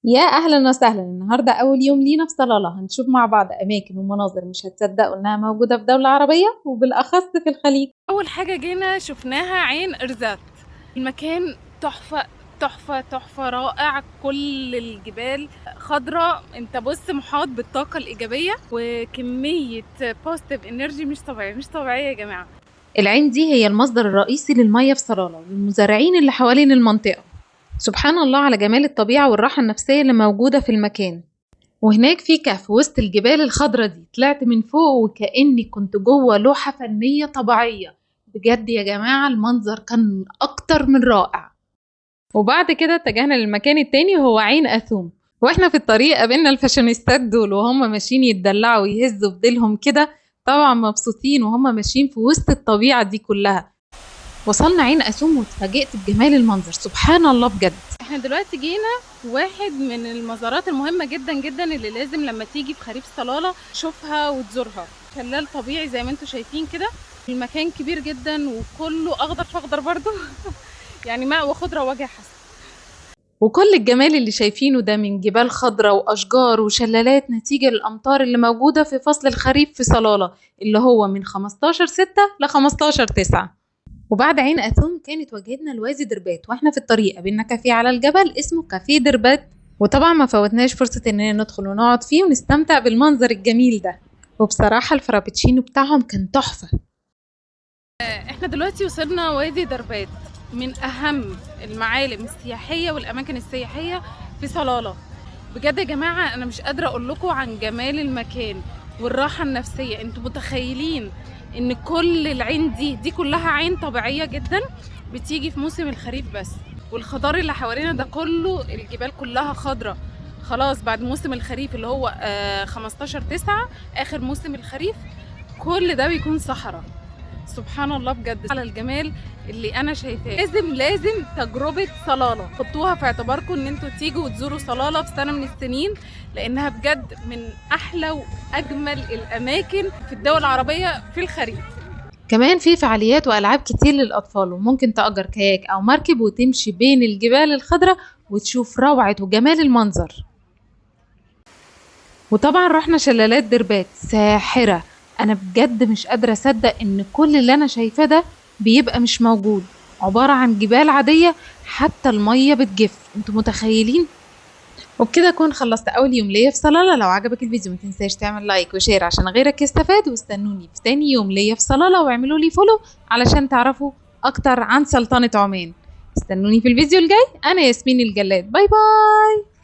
يا أهلا وسهلا. النهاردة أول يوم لينا في صلالة، هنشوف مع بعض أماكن ومناظر مش هتصدقوا إنها موجودة في دولة عربية وبالأخص في الخليج. اول حاجه جينا شفناها عين ارزات. المكان تحفه تحفه تحفه، رائع. كل الجبال خضراء، انت بص محاط بالطاقه الايجابيه وكميه بوزيتيف انرجي مش طبيعيه مش طبيعيه يا جماعه. العين دي هي المصدر الرئيسي للمية في صلالة والمزارعين اللي حوالين المنطقة. سبحان الله على جمال الطبيعة والراحة النفسية اللي موجودة في المكان. وهناك في كهف وسط الجبال الخضرة دي، طلعت من فوق وكأني كنت جوه لوحة فنية طبيعية. بجد يا جماعة المنظر كان أكتر من رائع. وبعد كده اتجهنا للمكان التاني وهو عين أثوم. واحنا في الطريق قابلنا الفاشونيستات دول وهم ماشيين يتدلعوا ويهزوا بديلهم كده، طبعا مبسوطين وهم ماشيين في وسط الطبيعة دي كلها. وصلنا عين أثوم واتفاجئت بجمال المنظر، سبحان الله بجد. احنا دلوقتي جينا واحد من المزارات المهمه جدا جدا اللي لازم لما تيجي في خريف صلاله تشوفها وتزورها. شلال طبيعي زي ما انتم شايفين كده، المكان كبير جدا وكله اخضر في اخضر برضه يعني ماء وخضره وجه حسن. وكل الجمال اللي شايفينه ده من جبال خضراء وأشجار وشلالات نتيجة للأمطار اللي موجودة في فصل الخريف في صلالة، اللي هو من 15/6 ل 15/9. وبعد عين أثوم كانت وجهتنا لوادي دربات، واحنا في الطريق قابلنا كافيه على الجبل اسمه كافيه دربات. وطبعا ما فوتناش فرصة اننا ندخل ونقعد فيه ونستمتع بالمنظر الجميل ده. وبصراحة الفرابتشينو بتاعهم كان تحفة. احنا دلوقتي وصلنا وادي دربات، من اهم المعالم السياحيه والاماكن السياحيه في صلاله. بجد يا جماعه انا مش قادره اقول لكم عن جمال المكان والراحه النفسيه. انتوا متخيلين ان كل العين دي كلها عين طبيعيه جدا، بتيجي في موسم الخريف بس. والخضار اللي حوالينا ده كله، الجبال كلها خضره. خلاص بعد موسم الخريف اللي هو 15/9 اخر موسم الخريف، كل ده بيكون صحراء. سبحان الله بجد على الجمال اللي انا شايفاه. لازم تجربه صلاله، حطوها في اعتباركم ان انتوا تيجوا وتزوروا صلاله في سنه من السنين، لانها بجد من احلى واجمل الاماكن في الدول العربيه في الخريف. كمان في فعاليات وألعاب كتير للأطفال، وممكن تأجر كاياك أو مركب وتمشي بين الجبال الخضراء وتشوف روعة وجمال المنظر. وطبعا رحنا شلالات دربات ساحرة. أنا بجد مش قادرة أصدق إن كل اللي أنا شايفاه ده بيبقى مش موجود، عبارة عن جبال عادية حتى المية بتجف، انتوا متخيلين؟ وبكده أكون خلصت أول يوم ليا في صلالة. لو عجبك الفيديو متنساش تعمل لايك وشير عشان غيرك يستفاد، واستنوني في تاني يوم ليا في صلالة واعملوا لي فولو علشان تعرفوا أكتر عن سلطنة عمان. استنوني في الفيديو الجاي. أنا ياسمين الجلاد، باي باي.